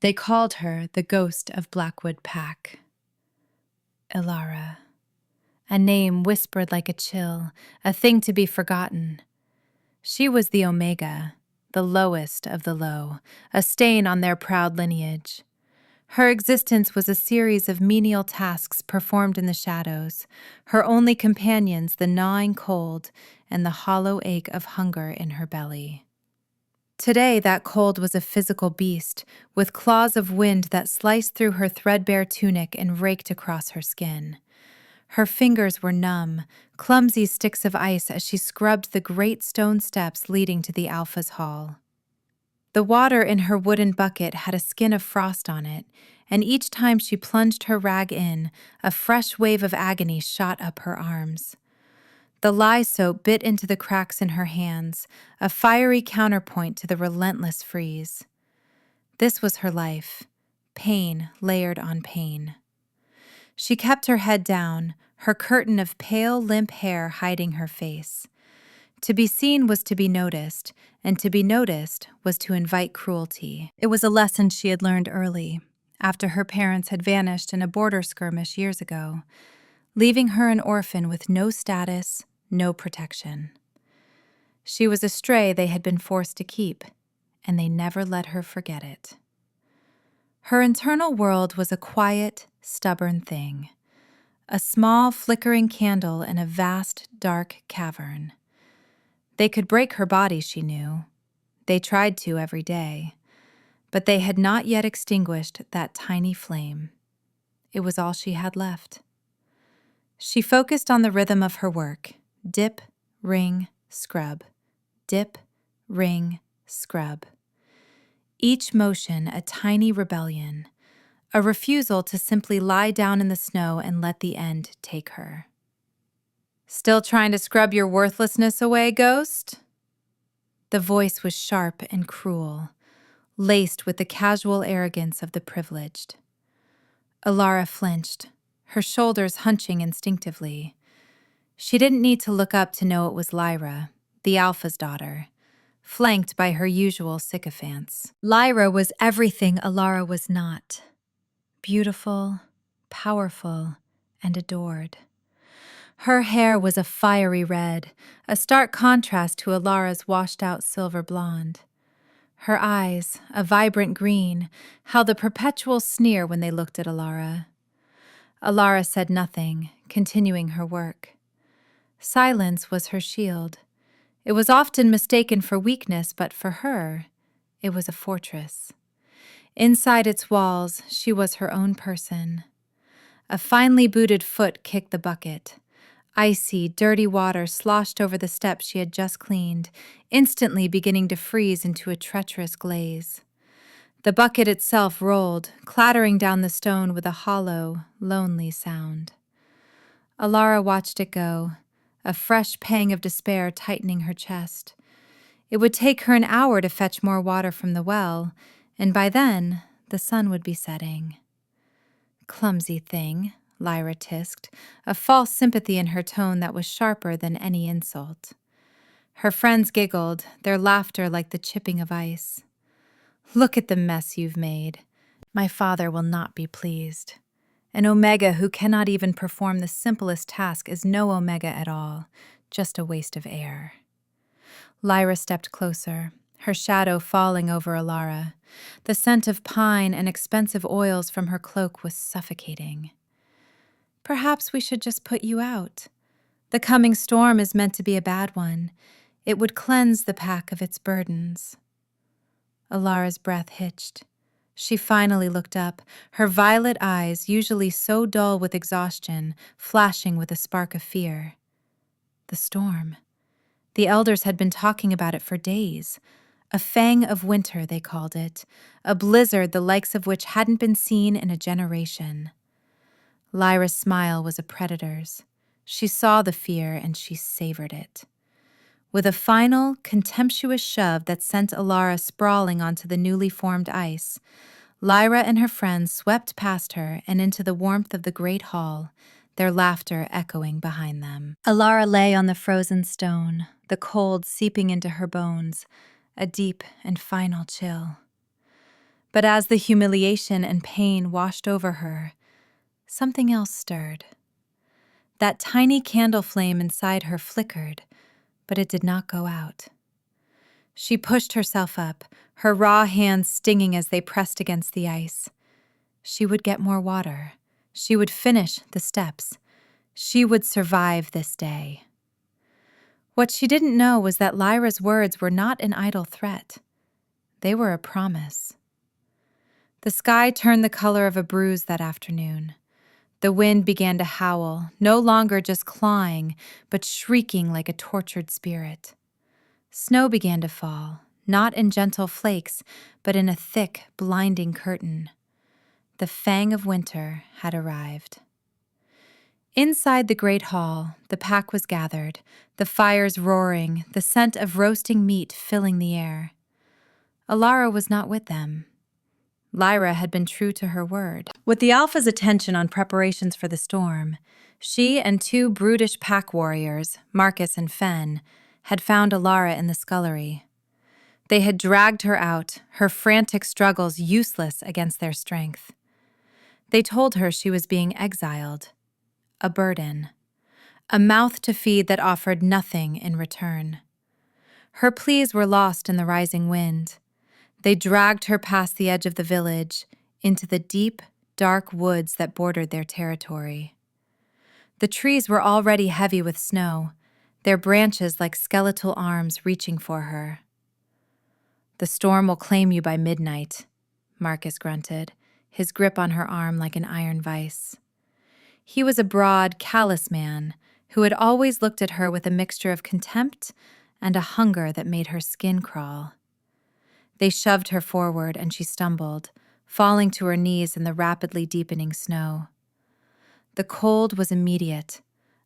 They called her the ghost of Blackwood Pack. Ilara. A name whispered like a chill, a thing to be forgotten. She was the Omega, the lowest of the low, a stain on their proud lineage. Her existence was a series of menial tasks performed in the shadows, her only companions the gnawing cold and the hollow ache of hunger in her belly. Today that cold was a physical beast, with claws of wind that sliced through her threadbare tunic and raked across her skin. Her fingers were numb, clumsy sticks of ice as she scrubbed the great stone steps leading to the Alpha's hall. The water in her wooden bucket had a skin of frost on it, and each time she plunged her rag in, a fresh wave of agony shot up her arms. The lye soap bit into the cracks in her hands, a fiery counterpoint to the relentless freeze. This was her life, pain layered on pain. She kept her head down, her curtain of pale, limp hair hiding her face. To be seen was to be noticed, and to be noticed was to invite cruelty. It was a lesson she had learned early, after her parents had vanished in a border skirmish years ago, leaving her an orphan with no status, no protection. She was a stray they had been forced to keep, and they never let her forget it. Her internal world was a quiet, stubborn thing, a small, flickering candle in a vast, dark cavern. They could break her body, she knew. They tried to every day, but they had not yet extinguished that tiny flame. It was all she had left. She focused on the rhythm of her work. Dip, ring, scrub. Dip, ring, scrub. Each motion a tiny rebellion, a refusal to simply lie down in the snow and let the end take her. "Still trying to scrub your worthlessness away, ghost?" The voice was sharp and cruel, laced with the casual arrogance of the privileged. Ilara flinched, her shoulders hunching instinctively. She didn't need to look up to know it was Lyra, the Alpha's daughter, flanked by her usual sycophants. Lyra was everything Ilara was not. Beautiful, powerful, and adored. Her hair was a fiery red, a stark contrast to Ilara's washed-out silver blonde. Her eyes, a vibrant green, held a perpetual sneer when they looked at Ilara. Ilara said nothing, continuing her work. Silence was her shield. It was often mistaken for weakness, but for her, it was a fortress. Inside its walls, she was her own person. A finely booted foot kicked the bucket. Icy, dirty water sloshed over the steps she had just cleaned, instantly beginning to freeze into a treacherous glaze. The bucket itself rolled, clattering down the stone with a hollow, lonely sound. Ilara watched it go, a fresh pang of despair tightening her chest. It would take her an hour to fetch more water from the well, and by then, the sun would be setting. "Clumsy thing," Lyra tisked, a false sympathy in her tone that was sharper than any insult. Her friends giggled, their laughter like the chipping of ice. "Look at the mess you've made. My father will not be pleased. An Omega who cannot even perform the simplest task is no Omega at all, just a waste of air." Lyra stepped closer, her shadow falling over Ilara. The scent of pine and expensive oils from her cloak was suffocating. "Perhaps we should just put you out. The coming storm is meant to be a bad one. It would cleanse the pack of its burdens." Ilara's breath hitched. She finally looked up, her violet eyes, usually so dull with exhaustion, flashing with a spark of fear. The storm. The elders had been talking about it for days. A fang of winter, they called it, a blizzard the likes of which hadn't been seen in a generation. Lyra's smile was a predator's. She saw the fear and she savored it. With a final, contemptuous shove that sent Ilara sprawling onto the newly formed ice, Lyra and her friends swept past her and into the warmth of the great hall, their laughter echoing behind them. Ilara lay on the frozen stone, the cold seeping into her bones, a deep and final chill. But as the humiliation and pain washed over her, something else stirred. That tiny candle flame inside her flickered, but it did not go out. She pushed herself up, her raw hands stinging as they pressed against the ice. She would get more water. She would finish the steps. She would survive this day. What she didn't know was that Lyra's words were not an idle threat. They were a promise. The sky turned the color of a bruise that afternoon. The wind began to howl, no longer just clawing, but shrieking like a tortured spirit. Snow began to fall, not in gentle flakes, but in a thick, blinding curtain. The fang of winter had arrived. Inside the great hall, the pack was gathered, the fires roaring, the scent of roasting meat filling the air. Alara was not with them. Lyra had been true to her word. With the Alpha's attention on preparations for the storm, she and two brutish pack warriors, Marcus and Fen, had found Alara in the scullery. They had dragged her out, her frantic struggles useless against their strength. They told her she was being exiled, a burden, a mouth to feed that offered nothing in return. Her pleas were lost in the rising wind. They dragged her past the edge of the village, into the deep, dark woods that bordered their territory. The trees were already heavy with snow, their branches like skeletal arms reaching for her. "The storm will claim you by midnight," Marcus grunted, his grip on her arm like an iron vice. He was a broad, callous man who had always looked at her with a mixture of contempt and a hunger that made her skin crawl. They shoved her forward and she stumbled, falling to her knees in the rapidly deepening snow. The cold was immediate,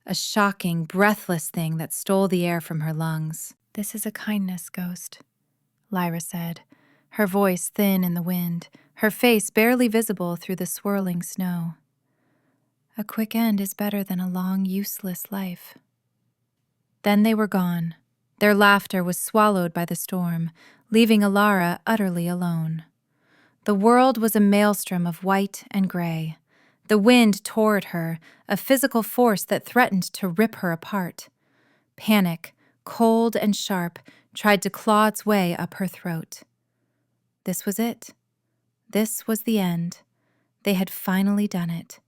a shocking, breathless thing that stole the air from her lungs. "This is a kindness, Ghost," Lyra said, her voice thin in the wind, her face barely visible through the swirling snow. "A quick end is better than a long, useless life." Then they were gone. Their laughter was swallowed by the storm, leaving Alara utterly alone. The world was a maelstrom of white and gray. The wind tore at her, a physical force that threatened to rip her apart. Panic, cold and sharp, tried to claw its way up her throat. This was it. This was the end. They had finally done it.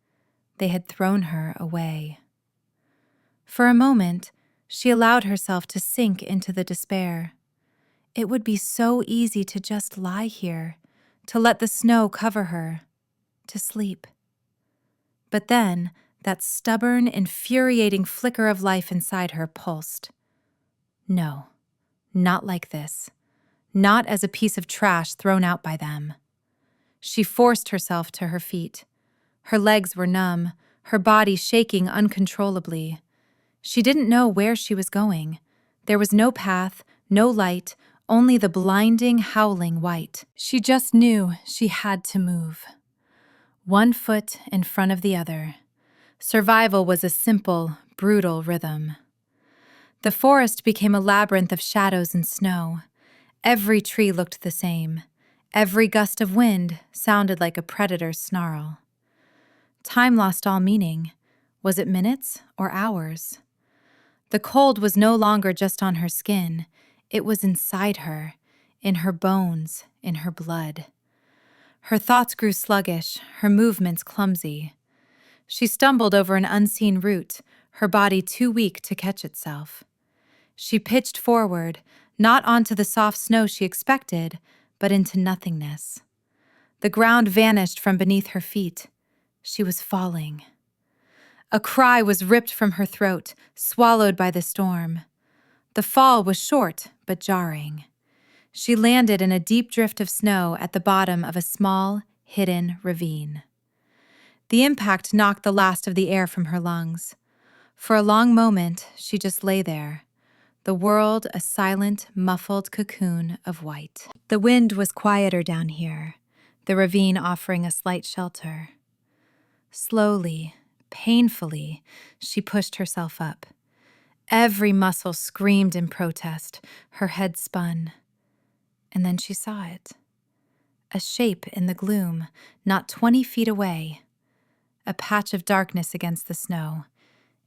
They had thrown her away. For a moment, she allowed herself to sink into the despair. It would be so easy to just lie here, to let the snow cover her, to sleep. But then, that stubborn, infuriating flicker of life inside her pulsed. No, not like this. Not as a piece of trash thrown out by them. She forced herself to her feet. Her legs were numb, her body shaking uncontrollably. She didn't know where she was going. There was no path, no light, only the blinding, howling white. She just knew she had to move. One foot in front of the other. Survival was a simple, brutal rhythm. The forest became a labyrinth of shadows and snow. Every tree looked the same. Every gust of wind sounded like a predator's snarl. Time lost all meaning. Was it minutes or hours? The cold was no longer just on her skin. It was inside her, in her bones, in her blood. Her thoughts grew sluggish, her movements clumsy. She stumbled over an unseen root, her body too weak to catch itself. She pitched forward, not onto the soft snow she expected, but into nothingness. The ground vanished from beneath her feet. She was falling. A cry was ripped from her throat, swallowed by the storm. The fall was short but jarring. She landed in a deep drift of snow at the bottom of a small, hidden ravine. The impact knocked the last of the air from her lungs. For a long moment, she just lay there, the world a silent, muffled cocoon of white. The wind was quieter down here, the ravine offering a slight shelter. Slowly, painfully, she pushed herself up. Every muscle screamed in protest, her head spun. And then she saw it. A shape in the gloom, not 20 feet away. A patch of darkness against the snow.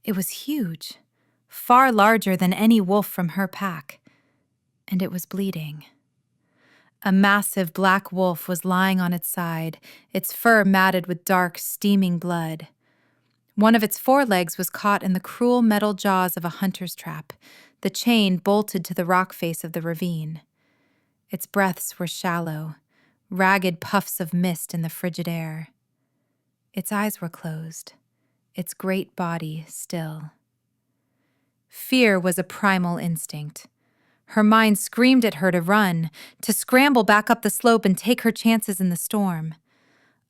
It was huge, far larger than any wolf from her pack, and it was bleeding. A massive black wolf was lying on its side, its fur matted with dark, steaming blood. One of its forelegs was caught in the cruel metal jaws of a hunter's trap, the chain bolted to the rock face of the ravine. Its breaths were shallow, ragged puffs of mist in the frigid air. Its eyes were closed, its great body still. Fear was a primal instinct. Her mind screamed at her to run, to scramble back up the slope and take her chances in the storm.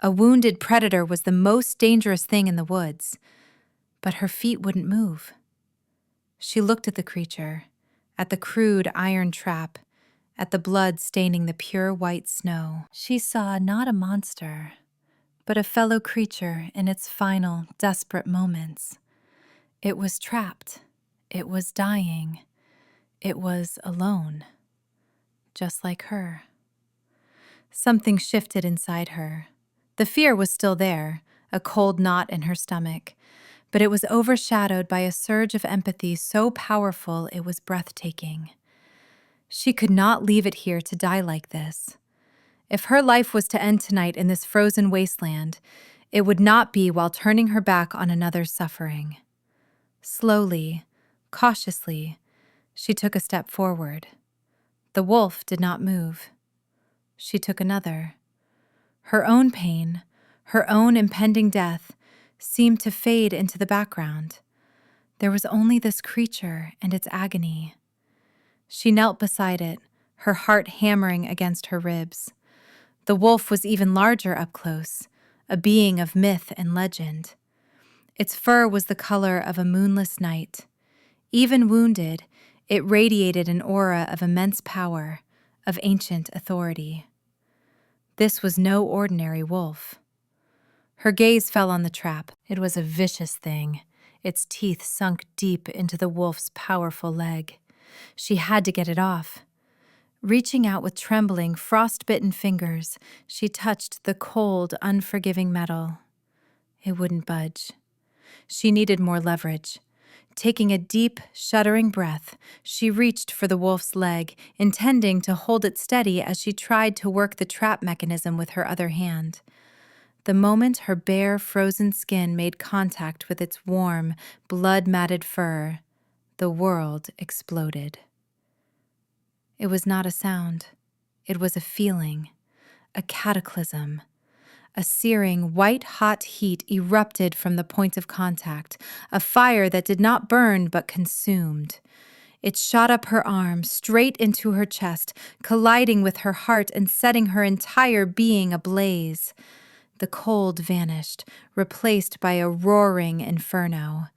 A wounded predator was the most dangerous thing in the woods, but her feet wouldn't move. She looked at the creature, at the crude iron trap, at the blood staining the pure white snow. She saw not a monster, but a fellow creature in its final, desperate moments. It was trapped. It was dying. It was alone, just like her. Something shifted inside her. The fear was still there, a cold knot in her stomach, but it was overshadowed by a surge of empathy so powerful it was breathtaking. She could not leave it here to die like this. If her life was to end tonight in this frozen wasteland, it would not be while turning her back on another's suffering. Slowly, cautiously, she took a step forward. The wolf did not move. She took another. Her own pain, her own impending death, seemed to fade into the background. There was only this creature and its agony. She knelt beside it, her heart hammering against her ribs. The wolf was even larger up close, a being of myth and legend. Its fur was the color of a moonless night. Even wounded, it radiated an aura of immense power, of ancient authority. This was no ordinary wolf. Her gaze fell on the trap. It was a vicious thing, its teeth sunk deep into the wolf's powerful leg. She had to get it off. Reaching out with trembling, frost-bitten fingers, she touched the cold, unforgiving metal. It wouldn't budge. She needed more leverage. Taking a deep, shuddering breath, she reached for the wolf's leg, intending to hold it steady as she tried to work the trap mechanism with her other hand. The moment her bare, frozen skin made contact with its warm, blood-matted fur, the world exploded. It was not a sound. It was a feeling, a cataclysm. A searing, white-hot heat erupted from the point of contact, a fire that did not burn but consumed. It shot up her arm, straight into her chest, colliding with her heart and setting her entire being ablaze. The cold vanished, replaced by a roaring inferno.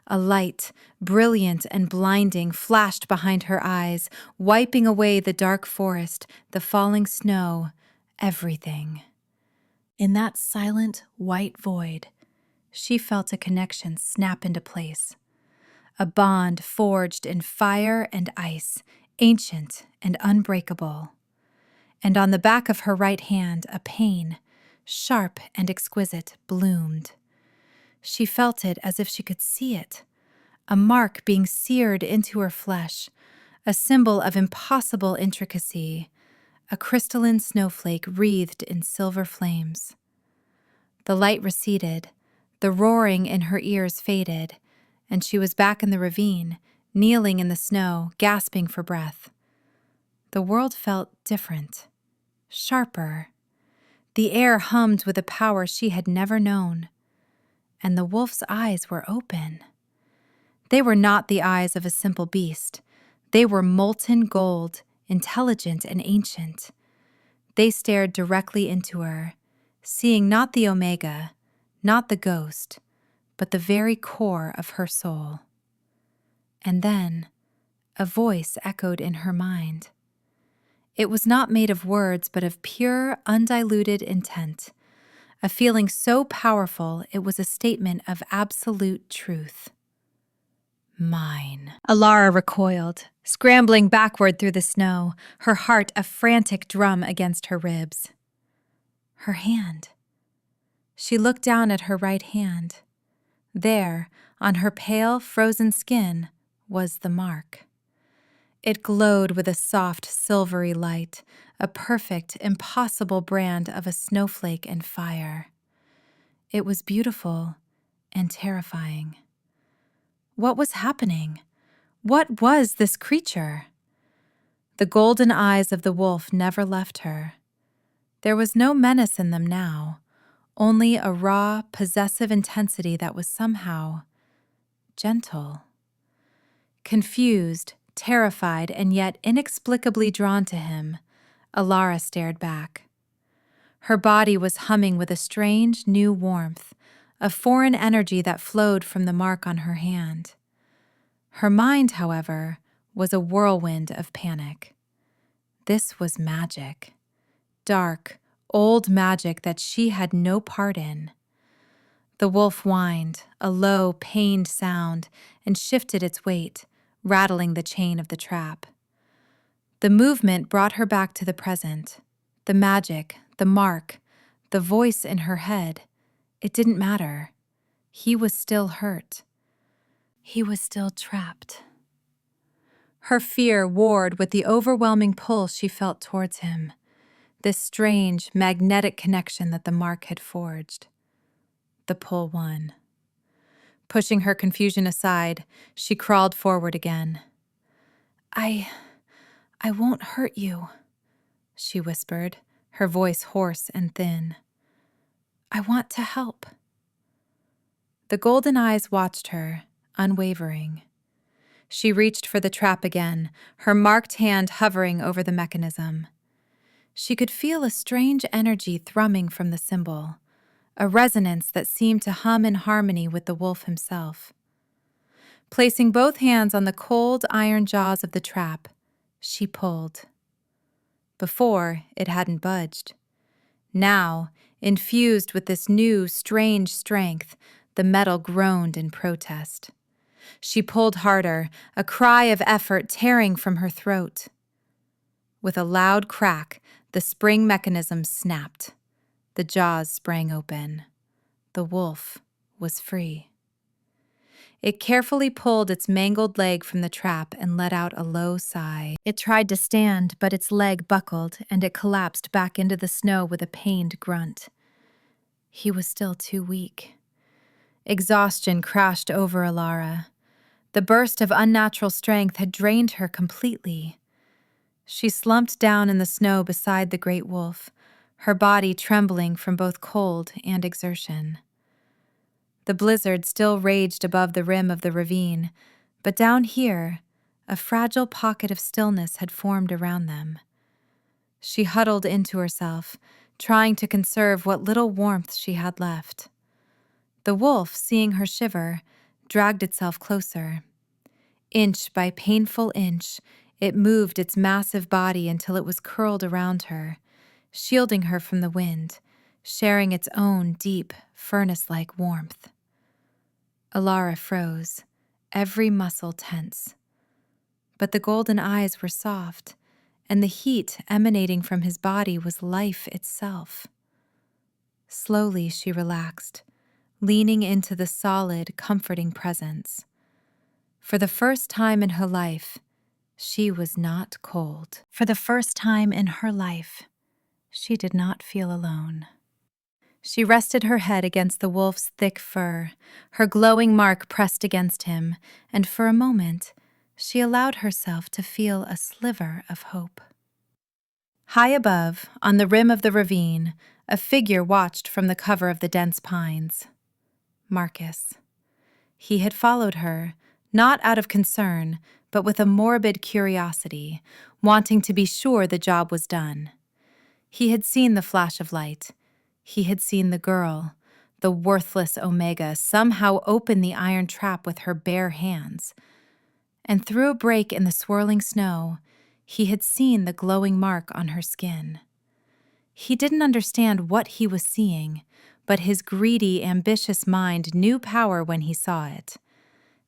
A light, brilliant and blinding, flashed behind her eyes, wiping away the dark forest, the falling snow, everything. In that silent, white void, she felt a connection snap into place. A bond forged in fire and ice, ancient and unbreakable. And on the back of her right hand, a pain, sharp and exquisite, bloomed. She felt it as if she could see it, a mark being seared into her flesh, a symbol of impossible intricacy, a crystalline snowflake wreathed in silver flames. The light receded, the roaring in her ears faded, and she was back in the ravine, kneeling in the snow, gasping for breath. The world felt different, sharper. The air hummed with a power she had never known, and the wolf's eyes were open. They were not the eyes of a simple beast. They were molten gold, intelligent and ancient. They stared directly into her, seeing not the Omega, not the ghost, but the very core of her soul. And then, a voice echoed in her mind. It was not made of words, but of pure, undiluted intent. A feeling so powerful, it was a statement of absolute truth. Mine. Alara recoiled, scrambling backward through the snow, her heart a frantic drum against her ribs. Her hand. She looked down at her right hand. There, on her pale, frozen skin, was the mark. It glowed with a soft, silvery light, a perfect, impossible brand of a snowflake and fire. It was beautiful and terrifying. What was happening? What was this creature? The golden eyes of the wolf never left her. There was no menace in them now, only a raw, possessive intensity that was somehow gentle. Confused, terrified, and yet inexplicably drawn to him, Alara stared back. Her body was humming with a strange, new warmth, a foreign energy that flowed from the mark on her hand. Her mind, however, was a whirlwind of panic. This was magic. Dark, old magic that she had no part in. The wolf whined, a low, pained sound, and shifted its weight, rattling the chain of the trap. The movement brought her back to the present. The magic, the mark, the voice in her head. It didn't matter. He was still hurt. He was still trapped. Her fear warred with the overwhelming pull she felt towards him, this strange, magnetic connection that the mark had forged. The pull won. Pushing her confusion aside, she crawled forward again. I won't hurt you," she whispered, her voice hoarse and thin. "I want to help." The golden eyes watched her, unwavering. She reached for the trap again, her marked hand hovering over the mechanism. She could feel a strange energy thrumming from the symbol, a resonance that seemed to hum in harmony with the wolf himself. Placing both hands on the cold iron jaws of the trap, she pulled. Before, it hadn't budged. Now, infused with this new, strange strength, the metal groaned in protest. She pulled harder, a cry of effort tearing from her throat. With a loud crack, the spring mechanism snapped. The jaws sprang open. The wolf was free. It carefully pulled its mangled leg from the trap and let out a low sigh. It tried to stand, but its leg buckled, and it collapsed back into the snow with a pained grunt. He was still too weak. Exhaustion crashed over Alara. The burst of unnatural strength had drained her completely. She slumped down in the snow beside the great wolf, her body trembling from both cold and exertion. The blizzard still raged above the rim of the ravine, but down here, a fragile pocket of stillness had formed around them. She huddled into herself, trying to conserve what little warmth she had left. The wolf, seeing her shiver, dragged itself closer. Inch by painful inch, it moved its massive body until it was curled around her, shielding her from the wind, sharing its own deep, furnace-like warmth. Alara froze, every muscle tense. But the golden eyes were soft, and the heat emanating from his body was life itself. Slowly she relaxed, leaning into the solid, comforting presence. For the first time in her life, she was not cold. For the first time in her life, she did not feel alone. She rested her head against the wolf's thick fur, her glowing mark pressed against him, and for a moment, she allowed herself to feel a sliver of hope. High above, on the rim of the ravine, a figure watched from the cover of the dense pines. Marcus. He had followed her, not out of concern, but with a morbid curiosity, wanting to be sure the job was done. He had seen the flash of light. He had seen the girl, the worthless Omega, somehow open the iron trap with her bare hands. And through a break in the swirling snow, he had seen the glowing mark on her skin. He didn't understand what he was seeing, but his greedy, ambitious mind knew power when he saw it.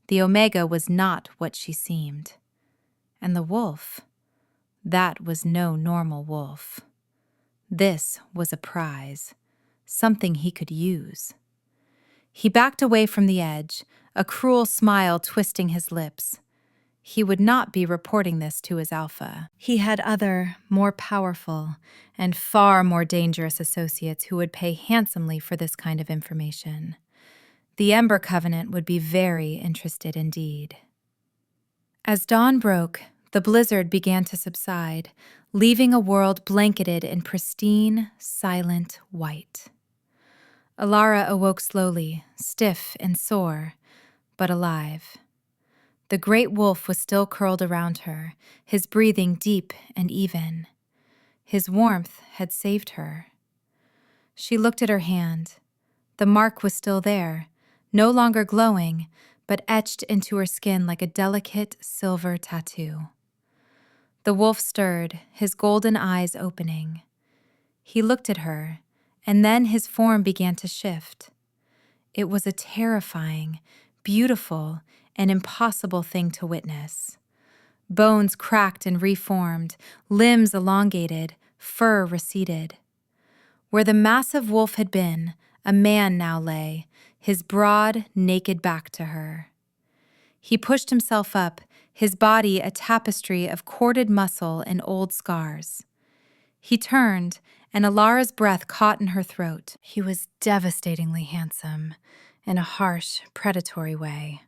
The Omega was not what she seemed. And the wolf, that was no normal wolf. This was a prize, something he could use. He backed away from the edge, a cruel smile twisting his lips. He would not be reporting this to his alpha. He had other, more powerful, and far more dangerous associates who would pay handsomely for this kind of information. The Ember Covenant would be very interested indeed. As dawn broke, the blizzard began to subside, leaving a world blanketed in pristine, silent white. Alara awoke slowly, stiff and sore, but alive. The great wolf was still curled around her, his breathing deep and even. His warmth had saved her. She looked at her hand. The mark was still there, no longer glowing, but etched into her skin like a delicate silver tattoo. The wolf stirred, his golden eyes opening. He looked at her, and then his form began to shift. It was a terrifying, beautiful, and impossible thing to witness. Bones cracked and reformed, limbs elongated, fur receded. Where the massive wolf had been, a man now lay, his broad, naked back to her. He pushed himself up, his body a tapestry of corded muscle and old scars. He turned, and Alara's breath caught in her throat. He was devastatingly handsome, in a harsh, predatory way.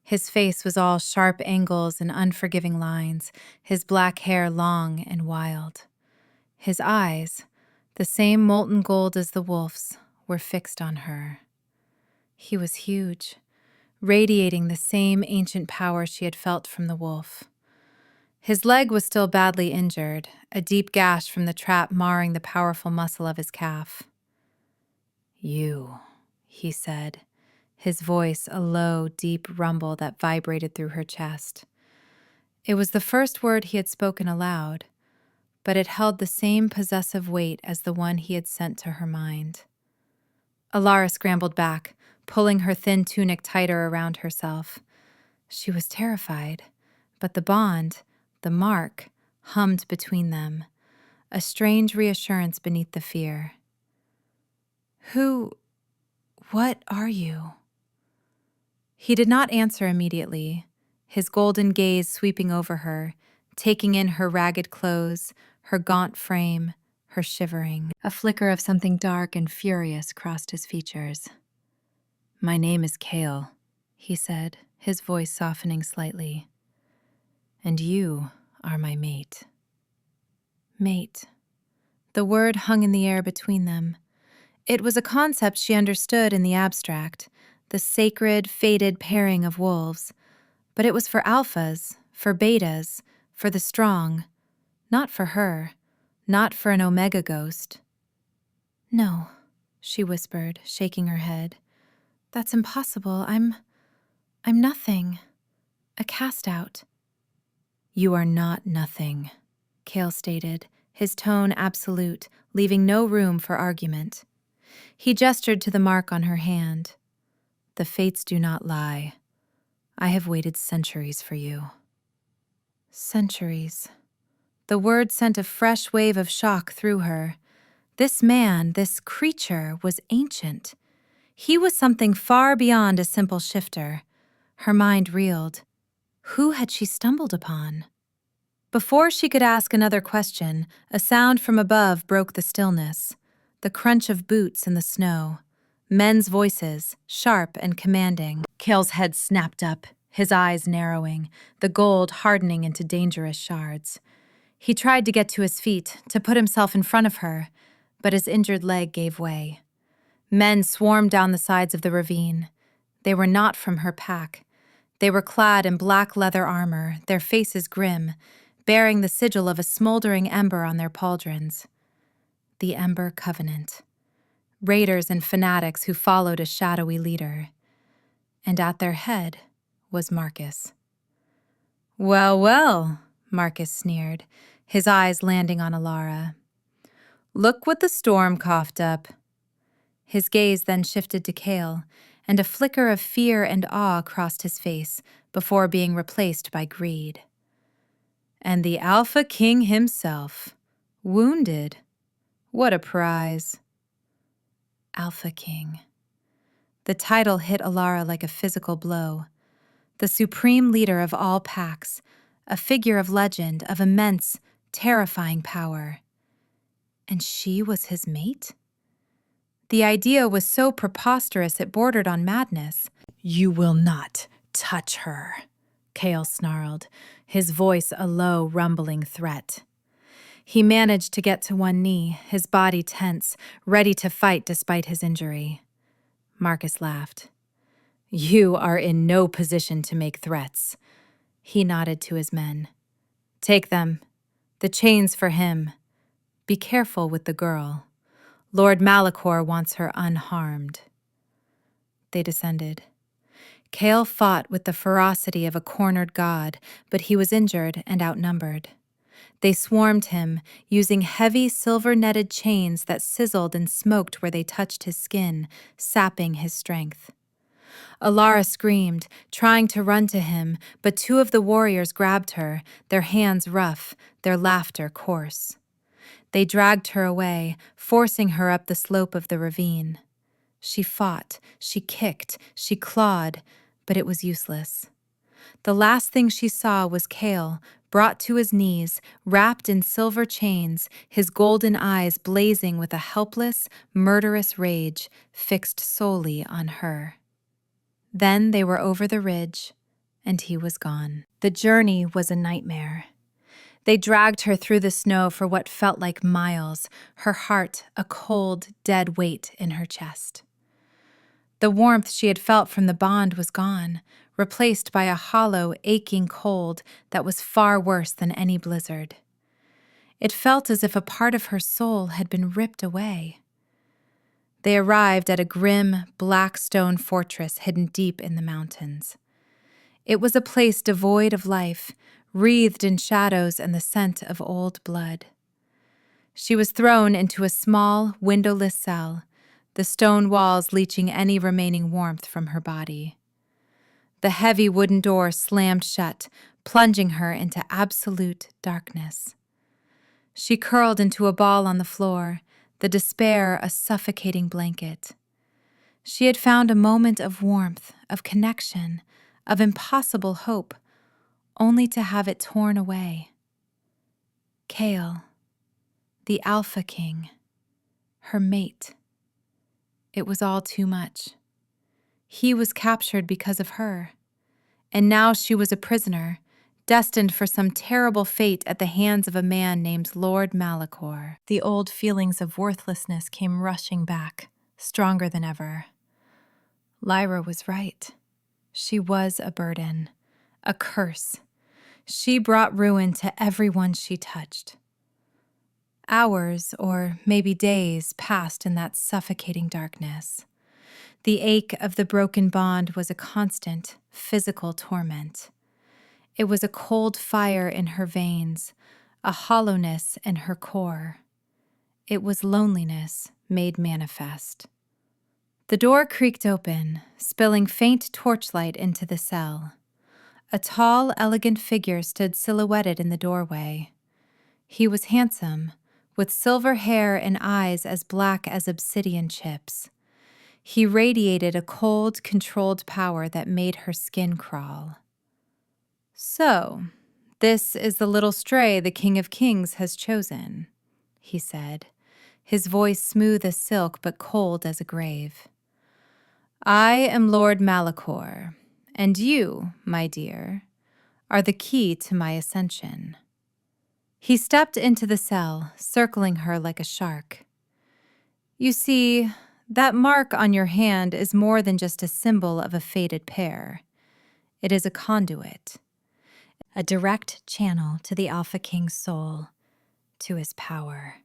His face was all sharp angles and unforgiving lines, his black hair long and wild. His eyes, the same molten gold as the wolf's, were fixed on her. He was huge, radiating the same ancient power she had felt from the wolf. His leg was still badly injured, a deep gash from the trap marring the powerful muscle of his calf. "You," he said, his voice a low, deep rumble that vibrated through her chest. It was the first word he had spoken aloud, but it held the same possessive weight as the one he had sent to her mind. Alara scrambled back, pulling her thin tunic tighter around herself. She was terrified, but the bond, the mark, hummed between them, a strange reassurance beneath the fear. What are you?" He did not answer immediately, his golden gaze sweeping over her, taking in her ragged clothes, her gaunt frame, her shivering. A flicker of something dark and furious crossed his features. "My name is Kale," he said, his voice softening slightly. "And you are my mate." Mate. The word hung in the air between them. It was a concept she understood in the abstract, the sacred, fated pairing of wolves. But it was for alphas, for betas, for the strong. Not for her, not for an omega ghost. "No," she whispered, shaking her head. "That's impossible. I'm nothing. A cast-out." "You are not nothing," Kale stated, his tone absolute, leaving no room for argument. He gestured to the mark on her hand. "The fates do not lie. I have waited centuries for you." Centuries. The word sent a fresh wave of shock through her. This man, this creature, was ancient. He was something far beyond a simple shifter. Her mind reeled. Who had she stumbled upon? Before she could ask another question, a sound from above broke the stillness. The crunch of boots in the snow. Men's voices, sharp and commanding. Kale's head snapped up, his eyes narrowing, the gold hardening into dangerous shards. He tried to get to his feet, to put himself in front of her, but his injured leg gave way. Men swarmed down the sides of the ravine. They were not from her pack. They were clad in black leather armor, their faces grim, bearing the sigil of a smoldering ember on their pauldrons. The Ember Covenant. Raiders and fanatics who followed a shadowy leader. And at their head was Marcus. "Well, well," Marcus sneered, his eyes landing on Alara. "Look what the storm coughed up." His gaze then shifted to Kale, and a flicker of fear and awe crossed his face before being replaced by greed. "And the Alpha King himself, wounded. What a prize. Alpha King. The title hit Alara like a physical blow. The supreme leader of all packs, a figure of legend, of immense, terrifying power. And she was his mate? The idea was so preposterous it bordered on madness. You will not touch her, Kale snarled, his voice a low, rumbling threat. He managed to get to one knee, his body tense, ready to fight despite his injury. Marcus laughed. You are in no position to make threats. He nodded to his men. Take them. The chains for him. Be careful with the girl. Lord Malachor wants her unharmed. They descended. Kale fought with the ferocity of a cornered god, but he was injured and outnumbered. They swarmed him, using heavy silver-netted chains that sizzled and smoked where they touched his skin, sapping his strength. Alara screamed, trying to run to him, but two of the warriors grabbed her, their hands rough, their laughter coarse. They dragged her away, forcing her up the slope of the ravine. She fought, she kicked, she clawed, but it was useless. The last thing she saw was Kale, brought to his knees, wrapped in silver chains, his golden eyes blazing with a helpless, murderous rage, fixed solely on her. Then they were over the ridge, and he was gone. The journey was a nightmare. They dragged her through the snow for what felt like miles, her heart a cold, dead weight in her chest. The warmth she had felt from the bond was gone, replaced by a hollow, aching cold that was far worse than any blizzard. It felt as if a part of her soul had been ripped away. They arrived at a grim, black stone fortress hidden deep in the mountains. It was a place devoid of life, wreathed in shadows and the scent of old blood. She was thrown into a small, windowless cell, the stone walls leaching any remaining warmth from her body. The heavy wooden door slammed shut, plunging her into absolute darkness. She curled into a ball on the floor, the despair a suffocating blanket. She had found a moment of warmth, of connection, of impossible hope, only to have it torn away. Kale, the Alpha King, her mate. It was all too much. He was captured because of her, and now she was a prisoner, destined for some terrible fate at the hands of a man named Lord Malachor. The old feelings of worthlessness came rushing back, stronger than ever. Lyra was right. She was a burden, a curse. She brought ruin to everyone she touched. Hours, or maybe days, passed in that suffocating darkness. The ache of the broken bond was a constant, physical torment. It was a cold fire in her veins, a hollowness in her core. It was loneliness made manifest. The door creaked open, spilling faint torchlight into the cell. A tall, elegant figure stood silhouetted in the doorway. He was handsome, with silver hair and eyes as black as obsidian chips. He radiated a cold, controlled power that made her skin crawl. So, this is the little stray the King of Kings has chosen, he said, his voice smooth as silk but cold as a grave. I am Lord Malachor, and you, my dear, are the key to my ascension. He stepped into the cell, circling her like a shark. You see, that mark on your hand is more than just a symbol of a fated pair. It is a conduit, a direct channel to the Alpha King's soul, to his power.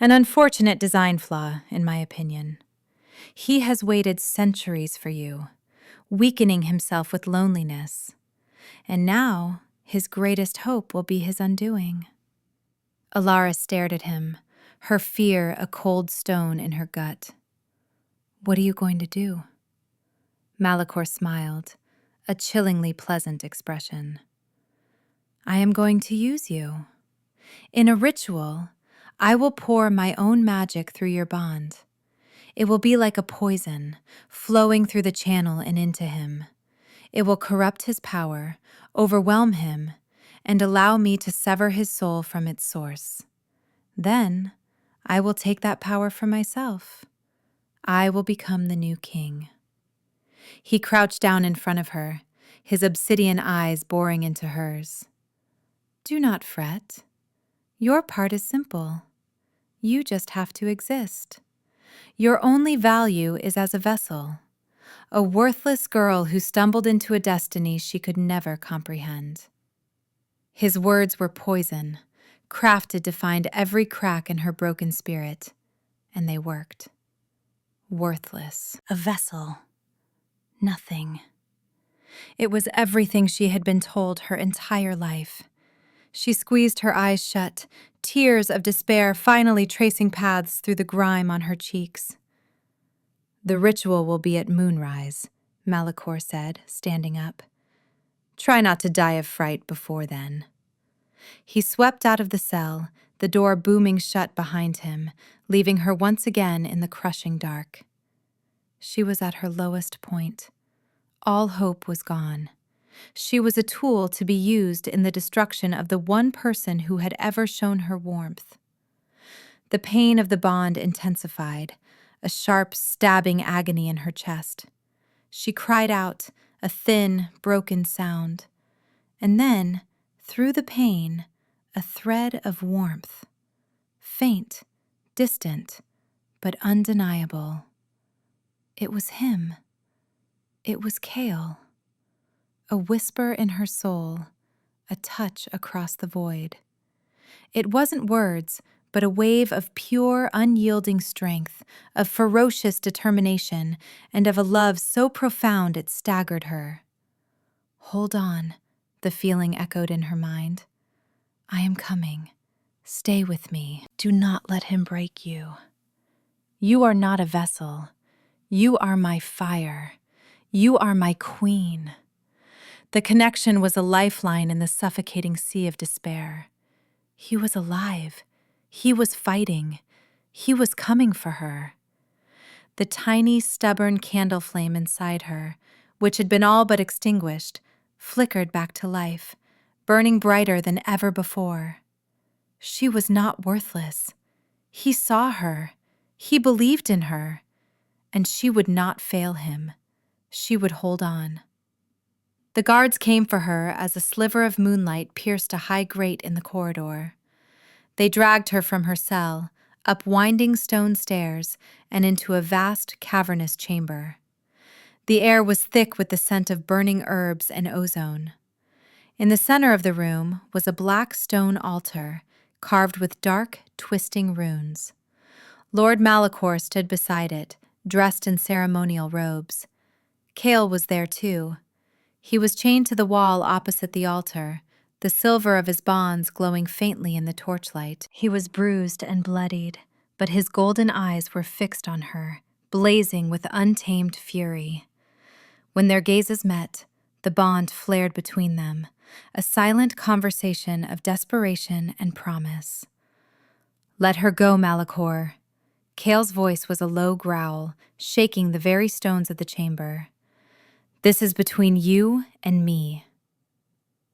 An unfortunate design flaw, in my opinion. He has waited centuries for you, weakening himself with loneliness. And now, his greatest hope will be his undoing. Alara stared at him, her fear a cold stone in her gut. What are you going to do? Malachor smiled, a chillingly pleasant expression. I am going to use you. In a ritual, I will pour my own magic through your bond. It will be like a poison, flowing through the channel and into him. It will corrupt his power, overwhelm him, and allow me to sever his soul from its source. Then, I will take that power for myself. I will become the new king. He crouched down in front of her, his obsidian eyes boring into hers. Do not fret. Your part is simple. You just have to exist. Your only value is as a vessel, a worthless girl who stumbled into a destiny she could never comprehend. His words were poison, crafted to find every crack in her broken spirit, and they worked. Worthless, a vessel, nothing. It was everything she had been told her entire life. She squeezed her eyes shut, tears of despair finally tracing paths through the grime on her cheeks. The ritual will be at moonrise, Malachor said, standing up. Try not to die of fright before then. He swept out of the cell, the door booming shut behind him, leaving her once again in the crushing dark. She was at her lowest point. All hope was gone. She was a tool to be used in the destruction of the one person who had ever shown her warmth. The pain of the bond intensified, a sharp, stabbing agony in her chest. She cried out, a thin, broken sound. And then, through the pain, a thread of warmth. Faint, distant, but undeniable. It was him. It was Cale. A whisper in her soul, a touch across the void. It wasn't words, but a wave of pure, unyielding strength, of ferocious determination, and of a love so profound it staggered her. Hold on, the feeling echoed in her mind. I am coming. Stay with me. Do not let him break you. You are not a vessel. You are my fire. You are my queen. The connection was a lifeline in the suffocating sea of despair. He was alive. He was fighting. He was coming for her. The tiny, stubborn candle flame inside her, which had been all but extinguished, flickered back to life, burning brighter than ever before. She was not worthless. He saw her. He believed in her. And she would not fail him. She would hold on. The guards came for her as a sliver of moonlight pierced a high grate in the corridor. They dragged her from her cell, up winding stone stairs, and into a vast, cavernous chamber. The air was thick with the scent of burning herbs and ozone. In the center of the room was a black stone altar, carved with dark, twisting runes. Lord Malachor stood beside it, dressed in ceremonial robes. Cale was there too. He was chained to the wall opposite the altar, the silver of his bonds glowing faintly in the torchlight. He was bruised and bloodied, but his golden eyes were fixed on her, blazing with untamed fury. When their gazes met, the bond flared between them, a silent conversation of desperation and promise. Let her go, Malachor. Cale's voice was a low growl, shaking the very stones of the chamber. This is between you and me.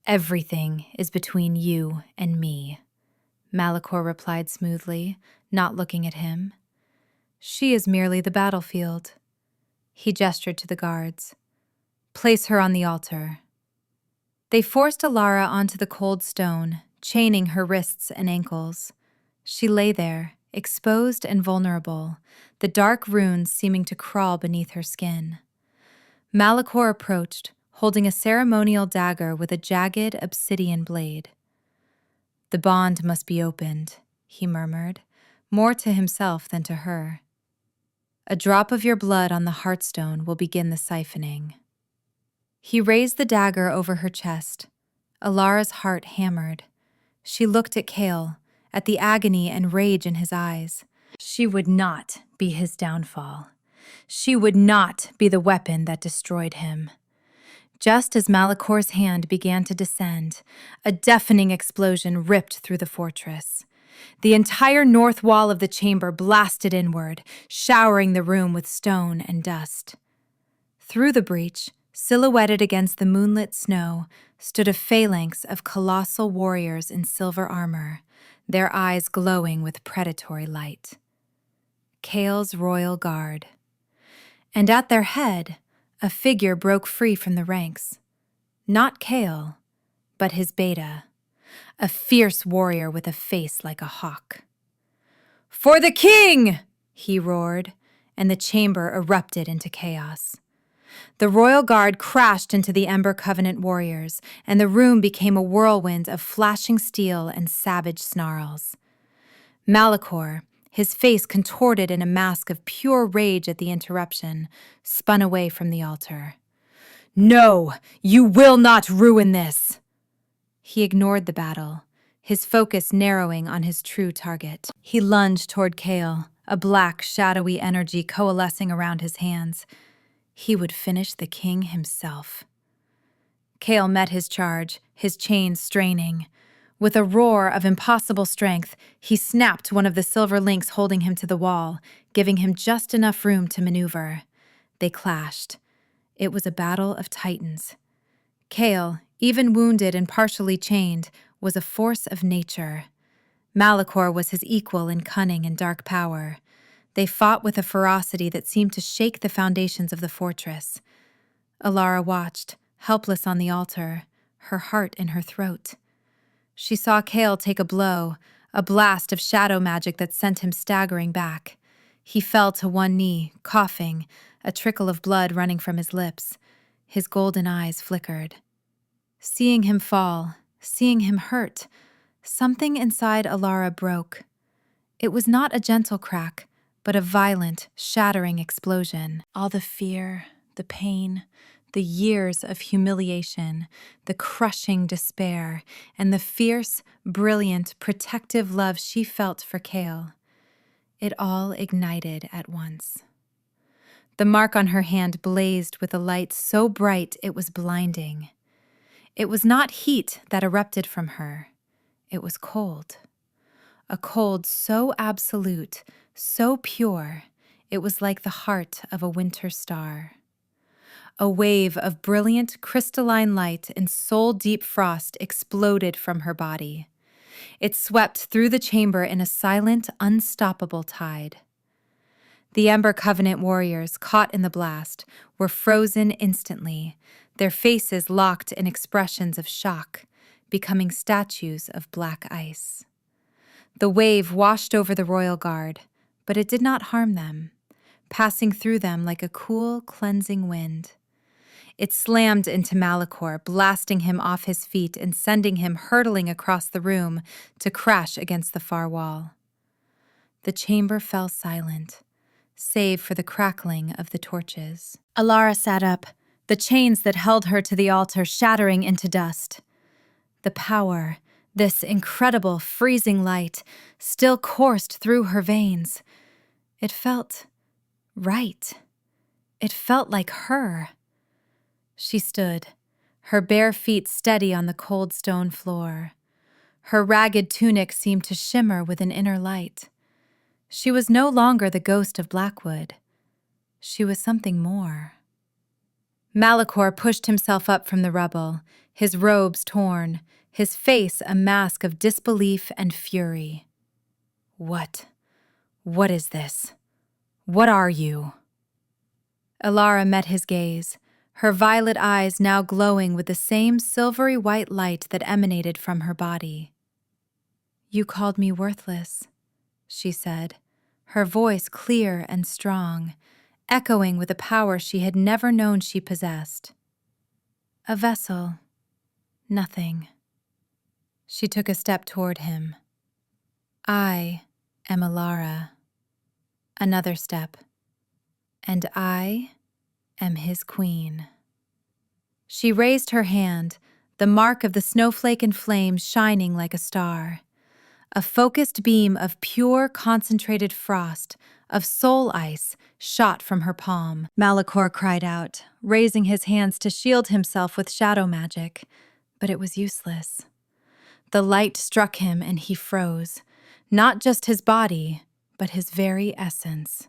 Everything is between you and me, Malachor replied smoothly, not looking at him. She is merely the battlefield. He gestured to the guards. Place her on the altar. They forced Alara onto the cold stone, chaining her wrists and ankles. She lay there, exposed and vulnerable, the dark runes seeming to crawl beneath her skin. Malachor approached, holding a ceremonial dagger with a jagged obsidian blade. The bond must be opened, he murmured, more to himself than to her. A drop of your blood on the heartstone will begin the siphoning. He raised the dagger over her chest. Alara's heart hammered. She looked at Cale, at the agony and rage in his eyes. She would not be his downfall. She would not be the weapon that destroyed him. Just as Malachor's hand began to descend, a deafening explosion ripped through the fortress. The entire north wall of the chamber blasted inward, showering the room with stone and dust. Through the breach, silhouetted against the moonlit snow, stood a phalanx of colossal warriors in silver armor, their eyes glowing with predatory light. Kale's royal guard. And at their head, a figure broke free from the ranks. Not Kale, but his beta, a fierce warrior with a face like a hawk. "For the king!" he roared, and the chamber erupted into chaos. The royal guard crashed into the Ember Covenant warriors, and the room became a whirlwind of flashing steel and savage snarls. Malachor, his face contorted in a mask of pure rage at the interruption, spun away from the altar. "No, you will not ruin this!" He ignored the battle, his focus narrowing on his true target. He lunged toward Kale, a black, shadowy energy coalescing around his hands. He would finish the king himself. Kale met his charge, his chains straining. With a roar of impossible strength, he snapped one of the silver links holding him to the wall, giving him just enough room to maneuver. They clashed. It was a battle of titans. Kale, even wounded and partially chained, was a force of nature. Malachor was his equal in cunning and dark power. They fought with a ferocity that seemed to shake the foundations of the fortress. Alara watched, helpless on the altar, her heart in her throat. She saw Kale take a blow, a blast of shadow magic that sent him staggering back. He fell to one knee, coughing, a trickle of blood running from his lips. His golden eyes flickered. Seeing him fall, seeing him hurt, something inside Alara broke. It was not a gentle crack, but a violent, shattering explosion. All the fear, the pain, the years of humiliation, the crushing despair, and the fierce, brilliant, protective love she felt for Kale. It all ignited at once. The mark on her hand blazed with a light so bright it was blinding. It was not heat that erupted from her. It was cold. A cold so absolute, so pure, it was like the heart of a winter star. A wave of brilliant, crystalline light and soul-deep frost exploded from her body. It swept through the chamber in a silent, unstoppable tide. The Ember Covenant warriors, caught in the blast, were frozen instantly, their faces locked in expressions of shock, becoming statues of black ice. The wave washed over the royal guard, but it did not harm them, passing through them like a cool, cleansing wind. It slammed into Malachor, blasting him off his feet and sending him hurtling across the room to crash against the far wall. The chamber fell silent, save for the crackling of the torches. Alara sat up, the chains that held her to the altar shattering into dust. The power, this incredible freezing light, still coursed through her veins. It felt right. It felt like her. She stood, her bare feet steady on the cold stone floor. Her ragged tunic seemed to shimmer with an inner light. She was no longer the ghost of Blackwood. She was something more. Malachor pushed himself up from the rubble, his robes torn, his face a mask of disbelief and fury. What is this? What are you? Alara met his gaze, her violet eyes now glowing with the same silvery white light that emanated from her body. "You called me worthless," she said, her voice clear and strong, echoing with a power she had never known she possessed. "A vessel. Nothing." She took a step toward him. "I am Alara." Another step. "And I am his queen." She raised her hand, the mark of the snowflake and flame shining like a star. A focused beam of pure, concentrated frost, of soul ice, shot from her palm. Malachor cried out, raising his hands to shield himself with shadow magic, but it was useless. The light struck him and he froze. Not just his body, but his very essence.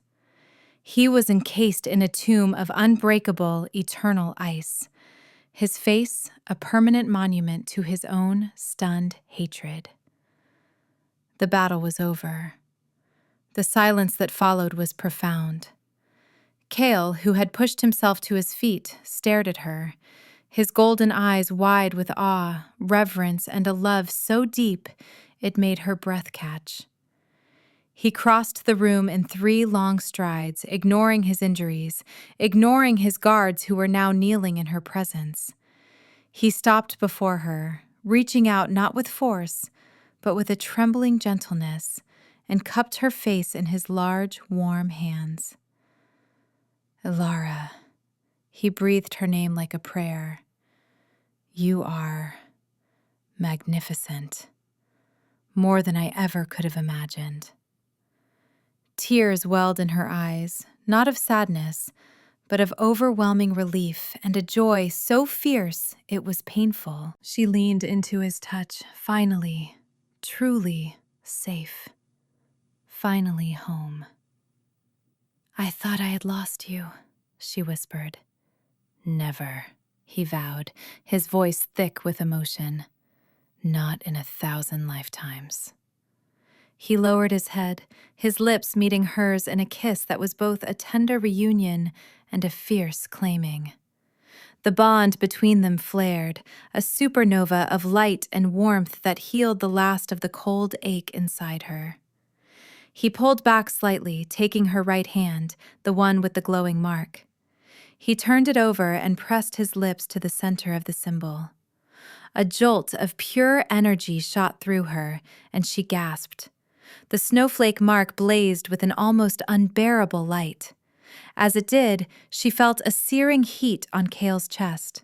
He was encased in a tomb of unbreakable, eternal ice, his face a permanent monument to his own stunned hatred. The battle was over. The silence that followed was profound. Cale, who had pushed himself to his feet, stared at her, his golden eyes wide with awe, reverence, and a love so deep it made her breath catch. He crossed the room in 3 long strides, ignoring his injuries, ignoring his guards who were now kneeling in her presence. He stopped before her, reaching out not with force, but with a trembling gentleness, and cupped her face in his large, warm hands. Elara, he breathed her name like a prayer. You are magnificent, more than I ever could have imagined. Tears welled in her eyes, not of sadness, but of overwhelming relief and a joy so fierce it was painful. She leaned into his touch, finally, truly safe. Finally home. I thought I had lost you, she whispered. Never, he vowed, his voice thick with emotion. Not in 1,000 lifetimes. He lowered his head, his lips meeting hers in a kiss that was both a tender reunion and a fierce claiming. The bond between them flared, a supernova of light and warmth that healed the last of the cold ache inside her. He pulled back slightly, taking her right hand, the one with the glowing mark. He turned it over and pressed his lips to the center of the symbol. A jolt of pure energy shot through her, and she gasped. The snowflake mark blazed with an almost unbearable light. As it did, she felt a searing heat on Cale's chest.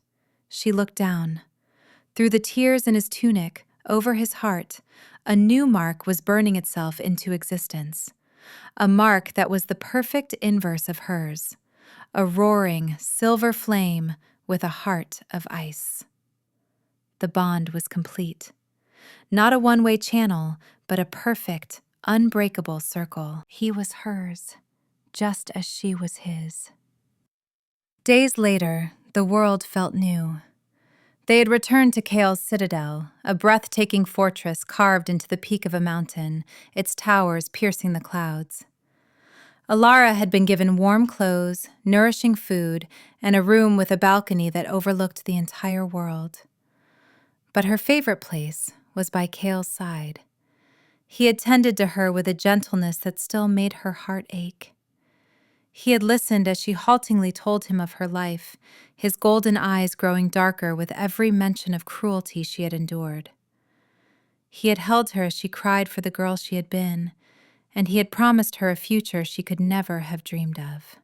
She looked down. Through the tears in his tunic, over his heart, a new mark was burning itself into existence. A mark that was the perfect inverse of hers. A roaring, silver flame with a heart of ice. The bond was complete. Not a one-way channel, but a perfect, unbreakable circle. He was hers, just as she was his. Days later, the world felt new. They had returned to Cale's citadel, a breathtaking fortress carved into the peak of a mountain, its towers piercing the clouds. Elara had been given warm clothes, nourishing food, and a room with a balcony that overlooked the entire world. But her favorite place was by Cale's side. He had tended to her with a gentleness that still made her heart ache. He had listened as she haltingly told him of her life, his golden eyes growing darker with every mention of cruelty she had endured. He had held her as she cried for the girl she had been, and he had promised her a future she could never have dreamed of.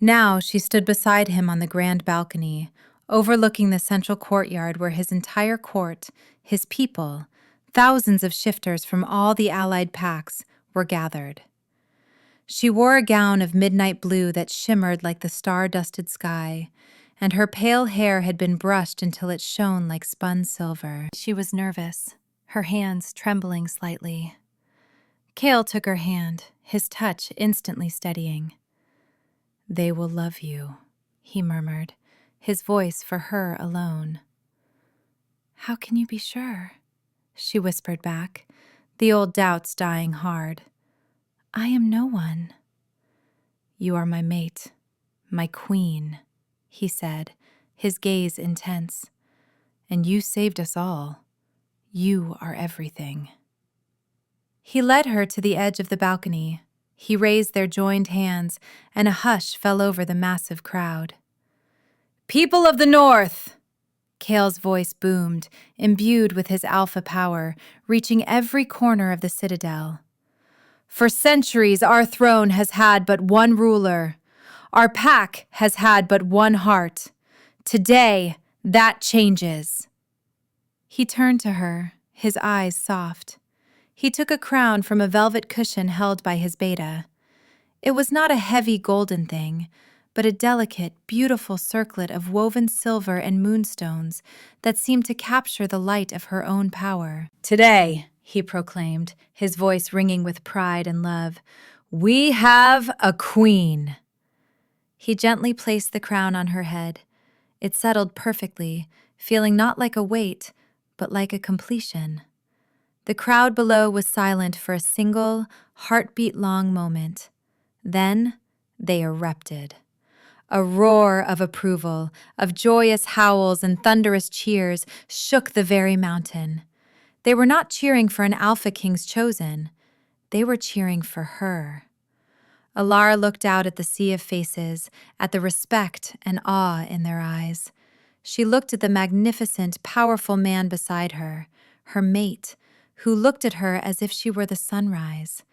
Now she stood beside him on the grand balcony, overlooking the central courtyard where his entire court, his people, thousands of shifters from all the allied packs, were gathered. She wore a gown of midnight blue that shimmered like the star-dusted sky, and her pale hair had been brushed until it shone like spun silver. She was nervous, her hands trembling slightly. Cale took her hand, his touch instantly steadying. "They will love you," he murmured, his voice for her alone. "How can you be sure?" she whispered back, the old doubts dying hard. "I am no one." "You are my mate, my queen," he said, his gaze intense. "And you saved us all. You are everything." He led her to the edge of the balcony. He raised their joined hands, and a hush fell over the massive crowd. "People of the North!" Cale's voice boomed, imbued with his alpha power, reaching every corner of the citadel. "For centuries, our throne has had but one ruler. Our pack has had but one heart. Today, that changes." He turned to her, his eyes soft. He took a crown from a velvet cushion held by his beta. It was not a heavy golden thing, but a delicate, beautiful circlet of woven silver and moonstones that seemed to capture the light of her own power. "Today, he proclaimed, his voice ringing with pride and love. "We have a queen." He gently placed the crown on her head. It settled perfectly, feeling not like a weight, but like a completion. The crowd below was silent for a single, heartbeat-long moment. Then they erupted. A roar of approval, of joyous howls and thunderous cheers shook the very mountain. They were not cheering for an Alpha King's chosen. They were cheering for her. Alara looked out at the sea of faces, at the respect and awe in their eyes. She looked at the magnificent, powerful man beside her, her mate, who looked at her as if she were the sunrise.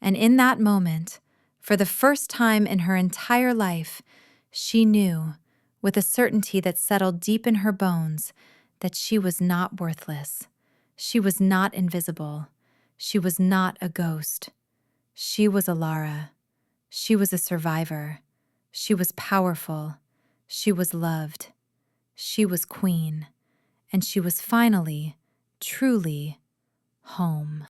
And in that moment, for the first time in her entire life, she knew, with a certainty that settled deep in her bones, that she was not worthless. She was not invisible. She was not a ghost. She was Alara. She was a survivor. She was powerful. She was loved. She was queen. And she was finally, truly, home.